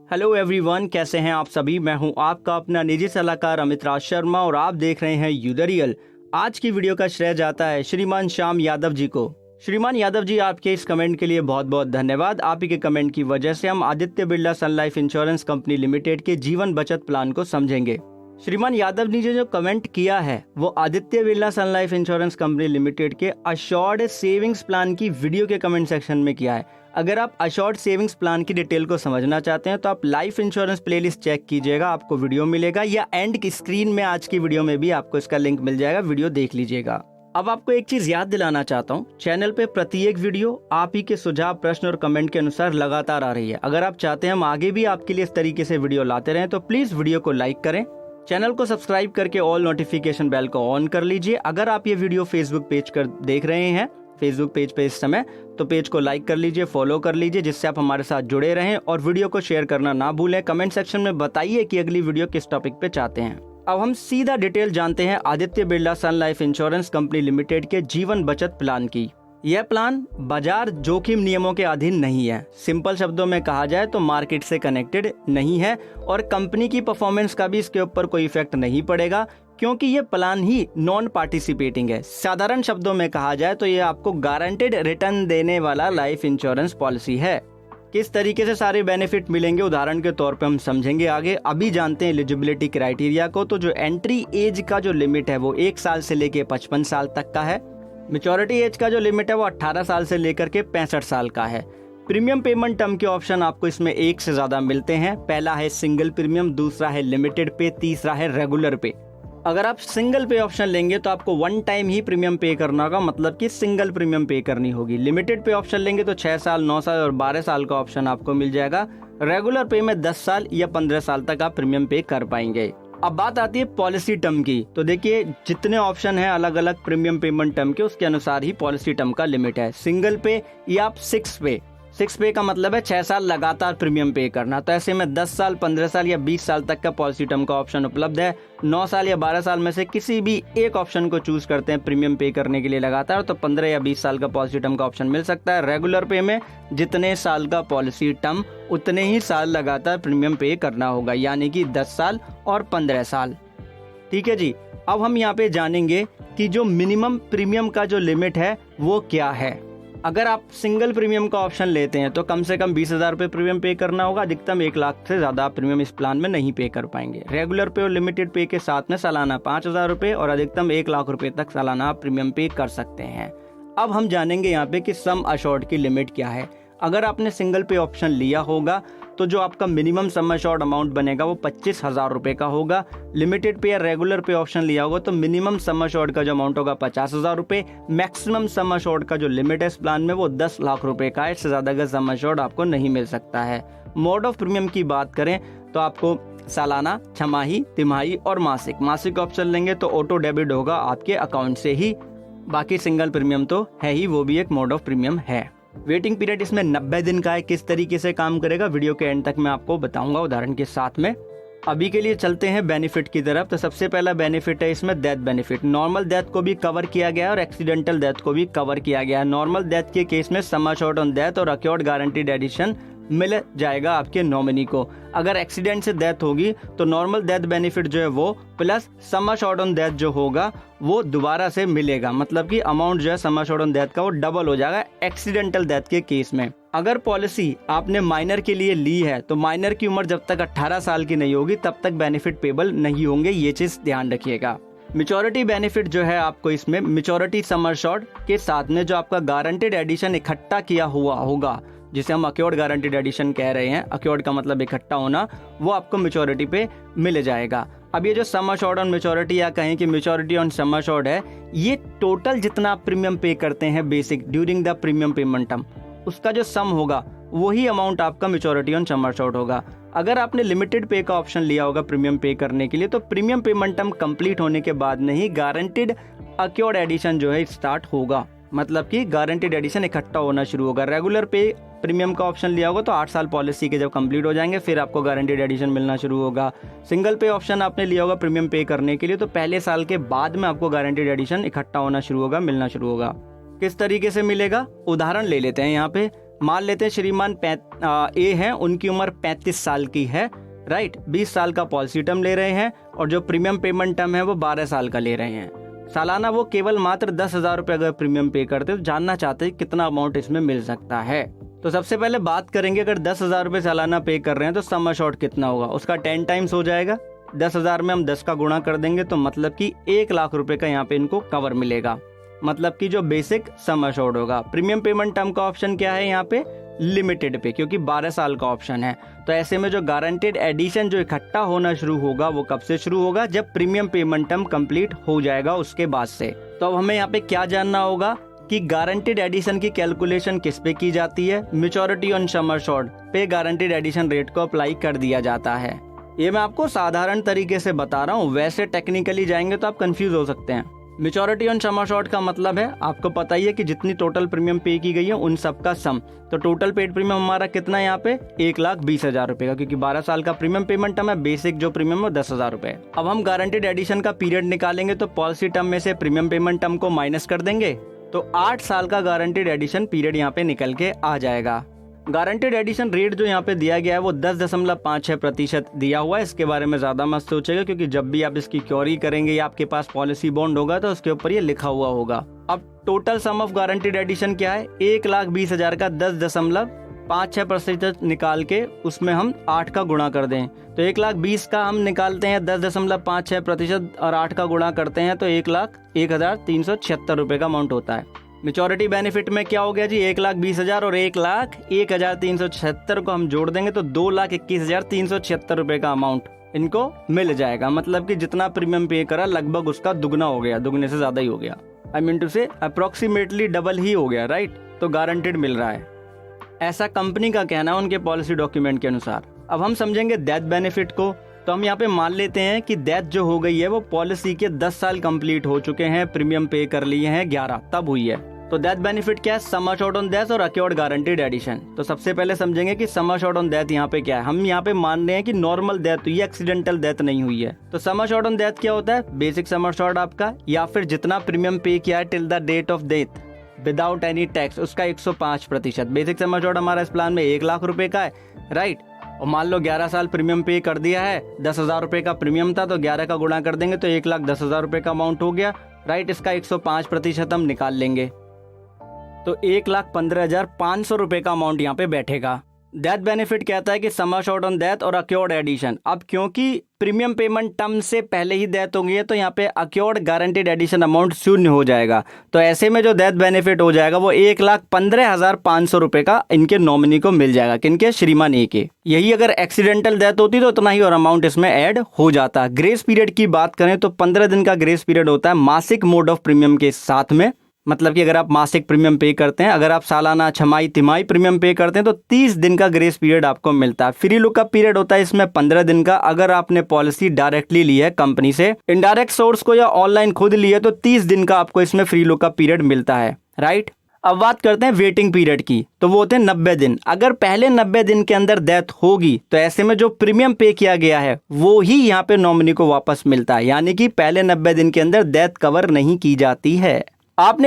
Hello everyone, कैसे हैं आप सभी। मैं हूं आपका अपना निजी सलाहकार अमित राज शर्मा और आप देख रहे हैं यूदरियल। आज की वीडियो का श्रेय जाता है श्रीमान श्याम यादव जी को। श्रीमान यादव जी, आपके इस कमेंट के लिए बहुत बहुत धन्यवाद। आप ही के कमेंट की वजह से हम आदित्य बिरला सन लाइफ इंश्योरेंस कंपनी लिमिटेड के जीवन बचत प्लान को समझेंगे। श्रीमान यादव जी ने जो कमेंट किया है वो आदित्य बिरला सन लाइफ इंश्योरेंस कंपनी लिमिटेड के अश्योर्ड सेविंग्स प्लान की वीडियो के कमेंट सेक्शन में किया है। अगर आप अश्योर्ड सेविंग्स प्लान की डिटेल को समझना चाहते हैं तो आप लाइफ इंश्योरेंस प्लेलिस्ट चेक कीजिएगा, आपको वीडियो मिलेगा, या एंड की स्क्रीन में आज की वीडियो में भी आपको इसका लिंक मिल जाएगा, वीडियो देख लीजिएगा। अब आपको एक चीज याद दिलाना चाहता हूँ, चैनल पे प्रत्येक वीडियो आप ही के सुझाव, प्रश्न और कमेंट के अनुसार लगातार आ रही है। अगर आप चाहते हैं हम आगे भी आपके लिए इस तरीके से वीडियो लाते रहें तो प्लीज वीडियो को लाइक करें, चैनल को सब्सक्राइब करके ऑल नोटिफिकेशन बेल को ऑन कर लीजिए। अगर आप ये वीडियो फेसबुक पेज कर देख रहे हैं, फेसबुक पेज पे इस समय, तो पेज को लाइक कर लीजिए, फॉलो कर लीजिए, जिससे आप हमारे साथ जुड़े रहें और वीडियो को शेयर करना ना भूलें। कमेंट सेक्शन में बताइए कि अगली वीडियो किस टॉपिक पे चाहते हैं। अब हम सीधा डिटेल जानते हैं आदित्य बिरला सन लाइफ इंश्योरेंस कंपनी लिमिटेड के जीवन बचत प्लान की। यह प्लान बाजार जोखिम नियमों के अधीन नहीं है। सिंपल शब्दों में कहा जाए तो मार्केट से कनेक्टेड नहीं है और कंपनी की परफॉर्मेंस का भी इसके ऊपर कोई इफेक्ट नहीं पड़ेगा, क्योंकि ये प्लान ही नॉन पार्टिसिपेटिंग है। साधारण शब्दों में कहा जाए तो ये आपको गारंटेड रिटर्न देने वाला लाइफ इंश्योरेंस पॉलिसी है। किस तरीके से सारे बेनिफिट मिलेंगे उदाहरण के तौर पे हम समझेंगे आगे। अभी जानते हैं एलिजिबिलिटी क्राइटेरिया को। तो जो एंट्री एज का जो लिमिट है वो 1 साल से लेके 55 साल तक का है। मैच्योरिटी एज का जो लिमिट है वो 18 साल से लेकर के 65 साल का है। प्रीमियम पेमेंट टर्म के ऑप्शन आपको इसमें एक से ज्यादा मिलते हैं। पहला है सिंगल प्रीमियम, दूसरा है लिमिटेड पे, तीसरा है रेगुलर पे। अगर आप सिंगल पे ऑप्शन लेंगे तो आपको 1 टाइम ही प्रीमियम पे करना होगा, मतलब कि सिंगल प्रीमियम पे करनी होगी। लिमिटेड पे ऑप्शन लेंगे तो 6 साल, 9 साल और 12 साल का ऑप्शन आपको मिल जाएगा। रेगुलर पे में 10 साल या 15 साल तक आप प्रीमियम पे कर पाएंगे। अब बात आती है पॉलिसी टर्म की। तो देखिए, जितने ऑप्शन हैं अलग अलग प्रीमियम पेमेंट टर्म के, उसके अनुसार ही पॉलिसी टर्म का लिमिट है। सिंगल पे या आप 6 पे, 6 पे का मतलब है 6 साल लगातार प्रीमियम पे करना। तो ऐसे में 10 साल, 15 साल या 20 साल तक का पॉलिसी टर्म का ऑप्शन उपलब्ध है। 9 साल या 12 साल में से किसी भी एक ऑप्शन को चूज करते हैं प्रीमियम पे करने के लिए लगातार, तो 15 या 20 साल का पॉलिसी टर्म का ऑप्शन मिल सकता है। रेगुलर पे में जितने साल का पॉलिसी टर्म उतने ही साल लगातार प्रीमियम पे करना होगा, यानी कि 10 साल और 15 साल। ठीक है जी। अब हम यहाँ पे जानेंगे कि जो मिनिमम प्रीमियम का जो लिमिट है वो क्या है। अगर आप सिंगल प्रीमियम का ऑप्शन लेते हैं तो कम से कम 20,000 रुपये प्रीमियम पे करना होगा। अधिकतम 1 लाख से ज्यादा आप प्रीमियम इस प्लान में नहीं पे कर पाएंगे। रेगुलर पे और लिमिटेड पे के साथ में सालाना 5,000 रुपये और अधिकतम 1 लाख रुपए तक सालाना आप प्रीमियम पे कर सकते हैं। अब हम जानेंगे यहाँ पे कि सम अश्योर्ड की लिमिट क्या है। अगर आपने सिंगल पे ऑप्शन लिया होगा तो जो आपका मिनिमम सम अश्योर्ड अमाउंट बनेगा वो 25,000 रुपये का होगा। लिमिटेड पे या रेगुलर पे ऑप्शन लिया होगा तो मिनिमम सम अश्योर्ड का जो अमाउंट होगा 50,000 रुपये। मैक्सिमम सम अश्योर्ड का जो लिमिट है इस प्लान में वो 10 लाख रुपए का है। इससे ज्यादा का सम अश्योर्ड आपको नहीं मिल सकता है। मोड ऑफ प्रीमियम की बात करें तो आपको सालाना, छमाही, तिमाही और मासिक ऑप्शन लेंगे तो ऑटो डेबिट होगा आपके अकाउंट से ही। बाकी सिंगल प्रीमियम तो है ही, वो भी एक मोड ऑफ प्रीमियम है। वेटिंग पीरियड इसमें 90 दिन का है। किस तरीके से काम करेगा वीडियो के एंड तक मैं आपको बताऊंगा उदाहरण के साथ में। अभी के लिए चलते हैं बेनिफिट की तरफ। तो सबसे पहला बेनिफिट है इसमें डेथ बेनिफिट। नॉर्मल डेथ को भी कवर किया गया है और एक्सीडेंटल डेथ को भी कवर किया गया है। नॉर्मल डेथ के केस में सम अश्योर्ड ऑन डेथ और अक्योर्ड गारंटीड एडिशन मिल जाएगा आपके नॉमिनी को। अगर एक्सीडेंट से डेथ होगी तो नॉर्मल डेथ बेनिफिट जो है वो plus sum assured on death जो होगा वो दोबारा से मिलेगा, मतलब कि अमाउंट जो है सम अश्योर्ड ऑन डेथ का वो डबल हो जाएगा एक्सीडेंटल डेथ के केस में। अगर पॉलिसी आपने माइनर के लिए ली है तो माइनर की उम्र जब तक 18 साल की नहीं होगी तब तक बेनिफिट पेबल नहीं होंगे, ये चीज ध्यान रखिएगा। मैच्योरिटी बेनिफिट जो है आपको इसमें मैच्योरिटी सम अश्योर्ड के साथ में जो आपका गारंटेड एडिशन इकट्ठा किया हुआ होगा, जिसे हम अक्योर्ड गारंटीड एडिशन कह रहे हैं, अक्योर्ड का मतलब इकट्ठा होना, वो आपको मैच्योरिटी पे मिल जाएगा। अब ये जो सम अश्योर्ड ऑन मैच्योरिटी या कहें कि मैच्योरिटी ऑन सम अश्योर्ड है, ये टोटल जितना आप प्रीमियम पे करते हैं basic during the premium payment term, उसका जो सम होगा वही अमाउंट आपका मैच्योरिटी ऑन सम अश्योर्ड होगा। अगर आपने लिमिटेड पे का ऑप्शन लिया होगा प्रीमियम पे करने के लिए तो प्रीमियम पेमेंट टर्म कंप्लीट होने के बाद नहीं गारंटीड अक्योर्ड एडिशन जो है स्टार्ट होगा, मतलब कि गारंटीड एडिशन इकट्ठा होना शुरू होगा। रेगुलर पे प्रीमियम का ऑप्शन लिया होगा तो 8 साल पॉलिसी के जब कंप्लीट हो जाएंगे फिर आपको गारंटीड एडिशन मिलना शुरू होगा। सिंगल पे ऑप्शन आपने लिया होगा प्रीमियम पे करने के लिए तो पहले साल के बाद में आपको गारंटीड एडिशन इकट्ठा होना शुरू होगा, मिलना शुरू होगा। किस तरीके से मिलेगा उदाहरण ले लेते हैं यहाँ पे। मान लेते हैं श्रीमान ए हैं, उनकी उम्र 35 साल की है, राइट। 20 साल का पॉलिसी टर्म ले रहे हैं और जो प्रीमियम पेमेंट टर्म है वो 12 साल का ले रहे हैं। सालाना वो केवल मात्र 10,000 रुपये अगर प्रीमियम पे करते तो जानना चाहते हैं कितना अमाउंट इसमें मिल सकता है। तो सबसे पहले बात करेंगे, अगर 10,000 रुपये सालाना पे कर रहे हैं तो सम अश्योर्ड कितना होगा, उसका 10 टाइम्स हो जाएगा। 10,000 में हम 10 का गुणा कर देंगे तो मतलब कि 1 लाख रुपए का यहाँ पे इनको कवर मिलेगा, मतलब कि जो बेसिक सम अश्योर्ड होगा। प्रीमियम पेमेंट टर्म का ऑप्शन क्या है यहाँ पे, लिमिटेड पे, क्योंकि 12 साल का ऑप्शन है। तो ऐसे में जो गारंटेड एडिशन जो इकट्ठा होना शुरू होगा वो कब से शुरू होगा, जब प्रीमियम पेमेंट टर्म कंप्लीट हो जाएगा उसके बाद से। तो अब हमें यहाँ पे क्या जानना होगा कि गारंटेड एडिशन की कैलकुलेशन किस पे की जाती है। मैच्योरिटी ऑन सम अश्योर्ड पे गारंटेड एडिशन रेट को अप्लाई कर दिया जाता है। ये मैं आपको साधारण तरीके से बता रहा हूँ, वैसे टेक्निकली जाएंगे तो आप कंफ्यूज हो सकते हैं। मैच्योरिटी ऑन सम अश्योर्ड का मतलब है, आपको पता ही है कि जितनी टोटल प्रीमियम पे की गई है उन सब का सम। तो टोटल पेड प्रीमियम हमारा कितना है यहाँ पे, 1,20,000 रुपए का, क्योंकि 12 साल का प्रीमियम पेमेंट टर्म है। बेसिक जो प्रीमियम है 10,000 रुपए। अब हम गारंटेड एडिशन का पीरियड निकालेंगे तो पॉलिसी टर्म में से प्रीमियम पेमेंट टर्म को माइनस कर देंगे तो 8 साल का गारंटेड एडिशन पीरियड यहाँ पे निकल के आ जाएगा। गारंटेड एडिशन रेट जो यहाँ पे दिया गया है वो 10.56% दिया हुआ है। इसके बारे में ज्यादा मत सोचेगा, क्योंकि जब भी आप इसकी क्योरी करेंगे या आपके पास पॉलिसी बॉन्ड होगा तो उसके ऊपर ये लिखा हुआ होगा। अब total sum of guaranteed addition क्या है, 1,20,000 का 10.56% निकाल के उसमें हम 8 का गुणा कर दें तो 1,20,000 का हम निकालते हैं 10.56% और 8 का गुणा करते हैं तो 1,01,376 रुपए का अमाउंट होता है। मैच्योरिटी बेनिफिट में क्या हो गया जी, 1,20,000 और 1,01,376 को हम जोड़ देंगे तो 2,21,376 रुपए का अमाउंट इनको मिल जाएगा। मतलब कि जितना प्रीमियम पे करा लगभग उसका दुगना हो गया, दुगने से ज्यादा ही हो गया। आई मीन टू से अप्रोक्सीमेटली डबल ही हो गया, राइट। तो गारंटेड मिल रहा है, ऐसा कंपनी का कहना है उनके पॉलिसी डॉक्यूमेंट के अनुसार। अब हम समझेंगे डेथ बेनिफिट को। तो हम यहाँ पे मान लेते हैं कि डेथ जो हो गई है वो पॉलिसी के 10 साल कंप्लीट हो चुके हैं, प्रीमियम पे कर लिए हैं 11 तब हुई है। तो डेथ बेनिफिट क्या है, सम अश्योर्ड ऑन डेथ और अक्योर्ड गारंटेड एडिशन। तो सबसे पहले समझेंगे कि सम अश्योर्ड ऑन डेथ यहाँ पे क्या है। हम यहाँ पे मान रहे हैं कि नॉर्मल डेथ हुई है, एक्सीडेंटल डेथ नहीं हुई है। तो सम अश्योर्ड ऑन डेथ क्या होता है, बेसिक सम अश्योर्ड आपका या फिर जितना प्रीमियम पे किया है till the date of death without any tax उसका 105%। बेसिक सम अश्योर्ड हमारा इस प्लान में 1 लाख रुपए का है, राइट। और मान लो 11 साल प्रीमियम पे कर दिया है, 10,000 रुपए का प्रीमियम था तो 11 का गुणा कर देंगे तो 1,10,000 रुपए का अमाउंट हो गया, राइट। इसका 105% हम निकाल लेंगे तो 1,15,500 रुपए का अमाउंट यहाँ पे बैठेगा। डेथ बेनिफिट कहता है कि सम अश्योर्ड ऑन डेथ और अक्योर्ड एडिशन। अब क्योंकि प्रीमियम पेमेंट टर्म से पहले ही डेथ हो गई है तो यहाँ पे अक्योर्ड गारंटेड एडिशन अमाउंट शून्य हो जाएगा। तो ऐसे में जो डेथ बेनिफिट हो जाएगा वो 1,15,500 रुपए का इनके नॉमिनी को मिल जाएगा। किनके, श्रीमान ए के। यही अगर एक्सीडेंटल डेथ होती तो उतना ही और अमाउंट इसमें ऐड हो जाता। ग्रेस पीरियड की बात करें तो 15 दिन का ग्रेस पीरियड होता है मासिक मोड ऑफ प्रीमियम के साथ में। मतलब कि अगर आप मासिक प्रीमियम पे करते हैं, अगर आप सालाना, छमाही, तिमाही प्रीमियम पे करते हैं तो 30 दिन का ग्रेस पीरियड आपको मिलता है। फ्री लुकअप पीरियड होता है इसमें 15 दिन का। अगर आपने पॉलिसी डायरेक्टली ली है कंपनी से, इनडायरेक्ट सोर्स को या ऑनलाइन खुद ली है तो 30 दिन का आपको इसमें फ्री लुकअप पीरियड मिलता है, राइट। अब बात करते हैं वेटिंग पीरियड की, तो वो होते हैं 90 दिन। अगर पहले 90 दिन के अंदर डेथ होगी तो ऐसे में जो प्रीमियम पे किया गया है वो ही यहाँ पे नॉमिनी को वापस मिलता है, यानी कि पहले 90 दिन के अंदर डेथ कवर नहीं की जाती है। आपने